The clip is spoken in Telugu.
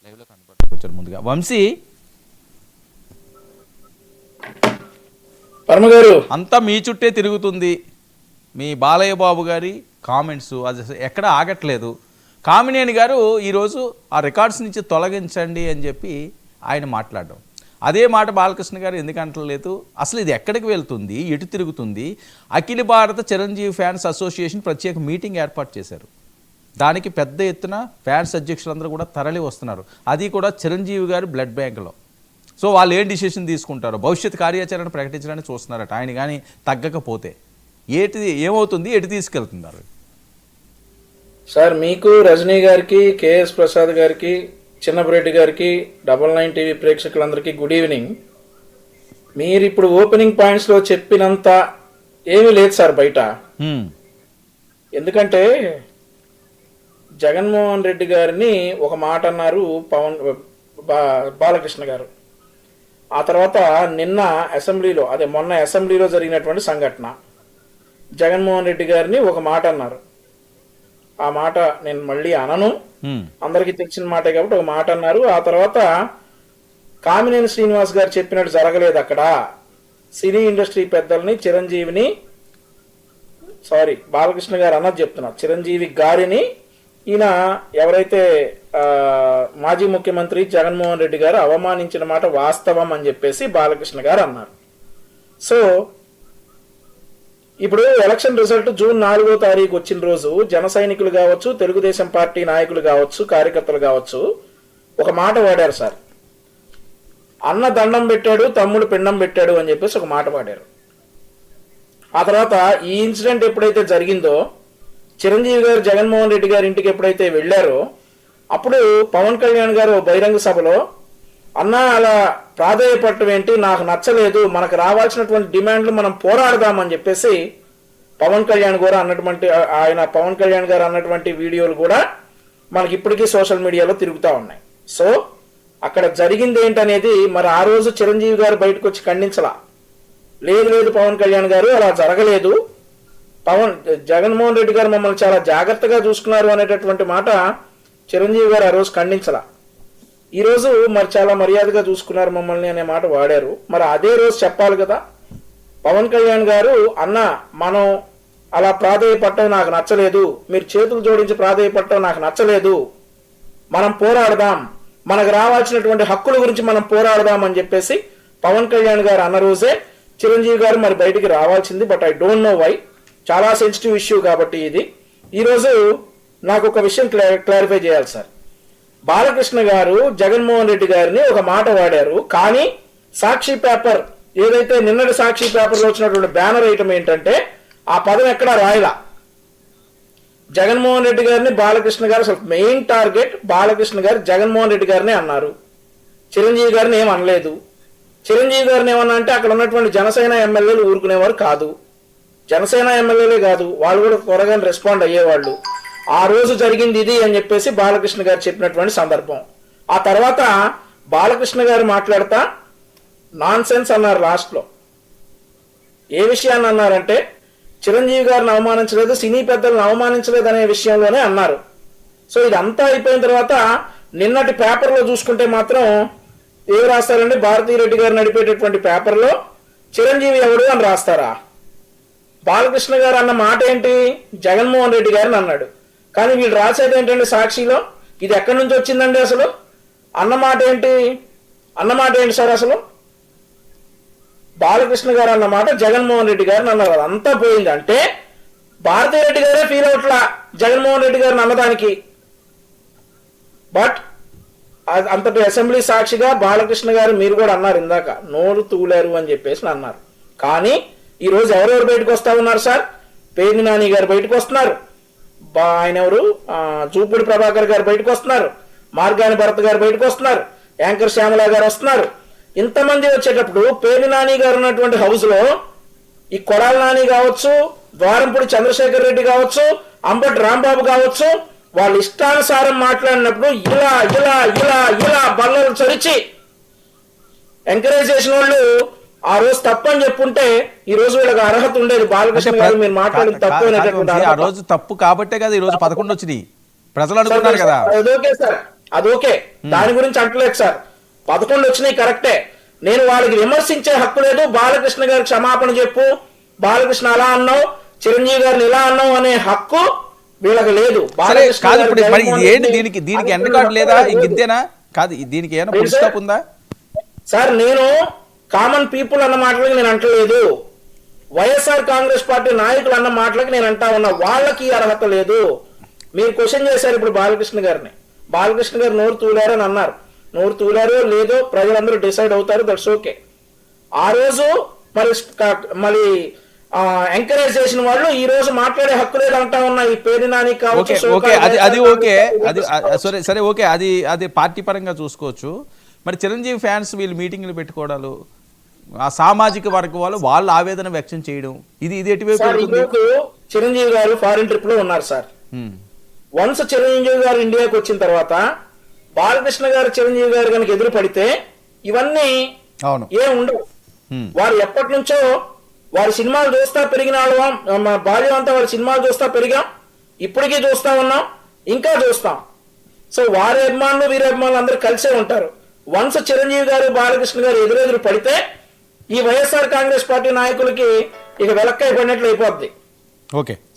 వచ్చారు ముందుగా వంశీ పరమగారు అంతా మీ చుట్టే తిరుగుతుంది. మీ బాలయ్య బాబు గారి కామెంట్స్ అది ఎక్కడ ఆగట్లేదు. కామినేని గారు ఈరోజు ఆ రికార్డ్స్ నుంచి తొలగించండి అని చెప్పి ఆయన మాట్లాడడం, అదే మాట బాలకృష్ణ గారు ఎందుకు అంటలేదు? అసలు ఇది ఎక్కడికి వెళ్తుంది, ఎటు తిరుగుతుంది? అఖిల భారత చిరంజీవి ఫ్యాన్స్ అసోసియేషన్ ప్రత్యేక మీటింగ్ ఏర్పాటు చేశారు. దానికి పెద్ద ఎత్తున ఫ్యాన్స్ అధ్యక్షులందరూ కూడా తరలి వస్తున్నారు. అది కూడా చిరంజీవి గారి బ్లడ్ బ్యాంకులో. సో వాళ్ళు ఏం డిసిషన్ తీసుకుంటారో భవిష్యత్ కార్యాచరణ ప్రకటించడానికి చూస్తున్నారట. ఆయన కానీ తగ్గకపోతే ఏమవుతుంది, ఎటు తీసుకెళ్తున్నారు? సార్, మీకు రజనీ గారికి, కేఎస్ ప్రసాద్ గారికి, చిన్నపరెడ్డి గారికి, 99 టీవీ ప్రేక్షకులందరికీ గుడ్ ఈవినింగ్. మీరు ఇప్పుడు ఓపెనింగ్ పాయింట్స్లో చెప్పినంత ఏమీ లేదు సార్ బయట. ఎందుకంటే జగన్మోహన్ రెడ్డి గారిని ఒక మాట అన్నారు బాలకృష్ణ గారు. ఆ తర్వాత నిన్న అసెంబ్లీలో, మొన్న అసెంబ్లీలో జరిగినటువంటి సంఘటన, జగన్మోహన్ రెడ్డి గారిని ఒక మాట అన్నారు. ఆ మాట నేను మళ్ళీ అనను, అందరికీ తెలిసిన మాటే కాబట్టి ఒక మాట అన్నారు. ఆ తర్వాత కామినేని శ్రీనివాస్ గారు చెప్పినట్టు జరగలేదు. అక్కడ సినీ ఇండస్ట్రీ పెద్దల్ని, బాలకృష్ణ గారు అన్నది చెప్తున్నారు, చిరంజీవి గారిని ఈయన ఎవరైతే మాజీ ముఖ్యమంత్రి జగన్మోహన్ రెడ్డి గారు అవమానించిన మాట వాస్తవం అని చెప్పేసి బాలకృష్ణ గారు అన్నారు. సో ఇప్పుడు ఎలక్షన్ రిజల్ట్ జూన్ 4వ తారీఖు వచ్చిన రోజు జన సైనికులు కావచ్చు, తెలుగుదేశం పార్టీ నాయకులు కావచ్చు, కార్యకర్తలు కావచ్చు ఒక మాట వాడారు సార్. అన్న దండం పెట్టాడు, తమ్ముడు పిండం పెట్టాడు అని చెప్పేసి ఒక మాట వాడారు. ఆ తర్వాత ఈ ఇన్సిడెంట్ ఎప్పుడైతే జరిగిందో, చిరంజీవి గారు జగన్మోహన్ రెడ్డి గారి ఇంటికి ఎప్పుడైతే వెళ్ళారో అప్పుడు పవన్ కళ్యాణ్ గారు బహిరంగ సభలో అన్న అలా ప్రాధేయపడటం ఏంటి, నాకు నచ్చలేదు, మనకు రావాల్సినటువంటి డిమాండ్లు మనం పోరాడదామని చెప్పేసి పవన్ కళ్యాణ్ గారు అన్నటువంటి వీడియోలు కూడా మనకి ఇప్పటికీ సోషల్ మీడియాలో తిరుగుతూ ఉన్నాయి. సో అక్కడ జరిగింది ఏంటనేది మరి ఆ రోజు చిరంజీవి గారు బయటకు వచ్చి ఖండించలా. లేదు పవన్ కళ్యాణ్ గారు అలా జరగలేదు, జగన్మోహన్ రెడ్డి గారు మమ్మల్ని చాలా జాగ్రత్తగా చూసుకున్నారు అనేటటువంటి మాట చిరంజీవి గారు ఆ రోజు ఖండించలా. ఈ రోజు మరి చాలా మర్యాదగా చూసుకున్నారు మమ్మల్ని అనే మాట వాడారు. మరి అదే రోజు చెప్పాలి కదా పవన్ కళ్యాణ్ గారు, అన్న మనం అలా ప్రాధేయపడటం నాకు నచ్చలేదు, మీరు చేతులు జోడించి ప్రాధేయపడటం నాకు నచ్చలేదు, మనం పోరాడదాం, మనకు రావాల్సినటువంటి హక్కుల గురించి మనం పోరాడదాం అని చెప్పేసి పవన్ కళ్యాణ్ గారు అన్న రోజే చిరంజీవి గారు మరి బయటికి రావాల్సింది. But I don't know why, చాలా సెన్సిటివ్ ఇష్యూ కాబట్టి ఇది. ఈరోజు నాకు ఒక విషయం క్లారిఫై చేయాలి సార్. బాలకృష్ణ గారు జగన్మోహన్ రెడ్డి గారిని ఒక మాట వాడారు, కానీ సాక్షి పేపర్ ఏదైతే నిన్నటి సాక్షి పేపర్లో వచ్చినటువంటి బ్యానర్ ఐటమ్ ఏంటంటే ఆ పదం ఎక్కడా రాయలా. జగన్మోహన్ రెడ్డి గారిని బాలకృష్ణ గారు అసలు మెయిన్ టార్గెట్ బాలకృష్ణ గారు జగన్మోహన్ రెడ్డి గారిని అన్నారు, చిరంజీవి గారిని ఏం అనలేదు. చిరంజీవి గారిని ఏమన్నా అంటే అక్కడ ఉన్నటువంటి జనసేన ఎమ్మెల్యేలు ఊరుకునేవారు కాదు, జనసేన ఎమ్మెల్యేలే కాదు వాళ్ళు కూడా త్వరగా రెస్పాండ్ అయ్యేవాళ్ళు. ఆ రోజు జరిగింది ఇది అని చెప్పేసి బాలకృష్ణ గారు చెప్పినటువంటి సందర్భం. ఆ తర్వాత బాలకృష్ణ గారు మాట్లాడతా నాన్ సెన్స్ అన్నారు లాస్ట్లో. ఏ విషయాన్ని అన్నారంటే చిరంజీవి గారిని అవమానించలేదు, సినీ పెద్దలను అవమానించలేదు అనే విషయంలోనే అన్నారు. సో ఇదంతా అయిపోయిన తర్వాత నిన్నటి పేపర్లో చూసుకుంటే మాత్రం ఏం రాస్తారంటే భారతీరెడ్డి గారు నడిపేటటువంటి పేపర్లో చిరంజీవి ఎవడు అని రాస్తారా? బాలకృష్ణ గారు అన్న మాట ఏంటి, జగన్మోహన్ రెడ్డి గారిని అన్నాడు. కానీ వీళ్ళు రాసేది ఏంటంటే సాక్షిలో, ఇది ఎక్కడి నుంచి వచ్చిందండి అసలు? అన్నమాట ఏంటి సార్? అసలు బాలకృష్ణ గారు అన్నమాట జగన్మోహన్ రెడ్డి గారిని అన్నారు. అదంతా పోయింది అంటే భారతీరెడ్డి గారే ఫీల్ అవుట్లా జగన్మోహన్ రెడ్డి గారిని అన్నదానికి. బట్ అంతటి అసెంబ్లీ సాక్షిగా బాలకృష్ణ గారు మీరు కూడా అన్నారు ఇందాక, నోరు తూలారు అని చెప్పేసి అన్నారు. కానీ ఈ రోజు ఎవరెవరు బయటకు వస్తా ఉన్నారు సార్? పేర్ని నాని గారు బయటకు వస్తున్నారు, ఆయన ఎవరు చూపుడి ప్రభాకర్ గారు బయటకు వస్తున్నారు, మార్గాని భరత్ గారు బయటకు వస్తున్నారు, యాంకర్ శ్యామల గారు వస్తున్నారు. ఇంతమంది వచ్చేటప్పుడు పేర్ని నాని గారు ఉన్నటువంటి హౌస్ లో ఈ కొడాల నాని కావచ్చు, ద్వారంపూడి చంద్రశేఖర్ రెడ్డి కావచ్చు, అంబటి రాంబాబు కావచ్చు, వాళ్ళ ఇష్టానుసారం మాట్లాడినప్పుడు ఇలా ఇలా ఇలా ఇలా బల్లలు చరిచి ఎంకరేజ్ చేసిన వాళ్ళు ఆ రోజు తప్పని చెప్పుంటే ఈ రోజు వీళ్ళకి అర్హత ఉండేది. బాలకృష్ణ గారు మీరు మాట్లాడింది తప్పు ఆ రోజు తప్పు కాబట్టే కదా ఈ రోజు 11 వచ్చినాయి. ప్రజలు అనుకున్నారు కదా. ఓకే సార్, అది ఓకే, దాని గురించి అంటలేదు సార్. 11 వచ్చినాయి కరెక్టే. నేను వాళ్ళకి విమర్శించే హక్కు లేదు. బాలకృష్ణ గారికి క్షమాపణ చెప్పు, బాలకృష్ణ అలా అన్నావు, చిరంజీవి గారిని ఇలా అన్నావు అనే హక్కు వీళ్ళకి లేదు. సరే బాలకృష్ణ కాదు, గారు ఇప్పుడు మరి ఇది ఏంటి, జగన్మోహన్ దీనికి ఎండ్ కార్డు లేదా, ఇంతేనా? కాదు, దీనికి ఏమైనా ఫుల్ స్టాప్ ఉందా? సార్ నేను కామన్ పీపుల్ అన్న మాటలకి నేను అంటలేదు, వైఎస్ఆర్ కాంగ్రెస్ పార్టీ నాయకులు అన్న మాటలకి నేను అంటా ఉన్నా. వాళ్ళకి అర్హత లేదు. మీరు క్వశ్చన్ చేశారు ఇప్పుడు బాలకృష్ణ గారిని. బాలకృష్ణ గారు నోరు తూలారు అని అన్నారు. నోరు తూలారో లేదో ప్రజలందరూ డిసైడ్ అవుతారు, దట్స్ ఓకే. ఆ రోజు మరి ఎంకరేజ్ చేసిన వాళ్ళు ఈ రోజు మాట్లాడే హక్కు లేదు అంటా ఉన్నా. ఈ పేరు నాని ఓకే ఓకే, అది ఓకే, అది సరే సరే ఓకే, అది పార్టీ పరంగా చూసుకోవచ్చు. మరి చిరంజీవి ఫ్యాన్స్ వీళ్ళు మీటింగ్లు పెట్టుకోవడాలు, ఆ సామాజిక వర్గం వాళ్ళు ఆవేదన వ్యక్తం చేయడం, ఇది ఎటువైపు వెళ్తుంది? చిరంజీవి గారు ఫారిన్ ట్రిప్ లో ఉన్నారు సార్. వన్స్ చిరంజీవి గారు ఇండియాకి వచ్చిన తర్వాత బాలకృష్ణ గారు చిరంజీవి గారు కనుక ఎదురు పడితే ఇవన్నీ అవును ఏం ఉండవు. వారు ఎప్పటి నుంచో వారి సినిమాలు చూస్తా పెరిగిన వాళ్ళం, మా బాల్యం అంతా వారి సినిమాలు చూస్తా పెరిగాం, ఇప్పటికీ చూస్తా ఉన్నాం, ఇంకా చూస్తాం. సో వారి అభిమానులు వీరి అభిమానులు అందరూ కలిసే ఉంటారు. వన్స్ చిరంజీవి గారు బాలకృష్ణ గారు ఎదురెదురు పడితే ఈ వైఎస్ఆర్ కాంగ్రెస్ పార్టీ నాయకులకి ఇక వెలక్కాయ పడినట్లు అయిపోద్ది. ఓకే.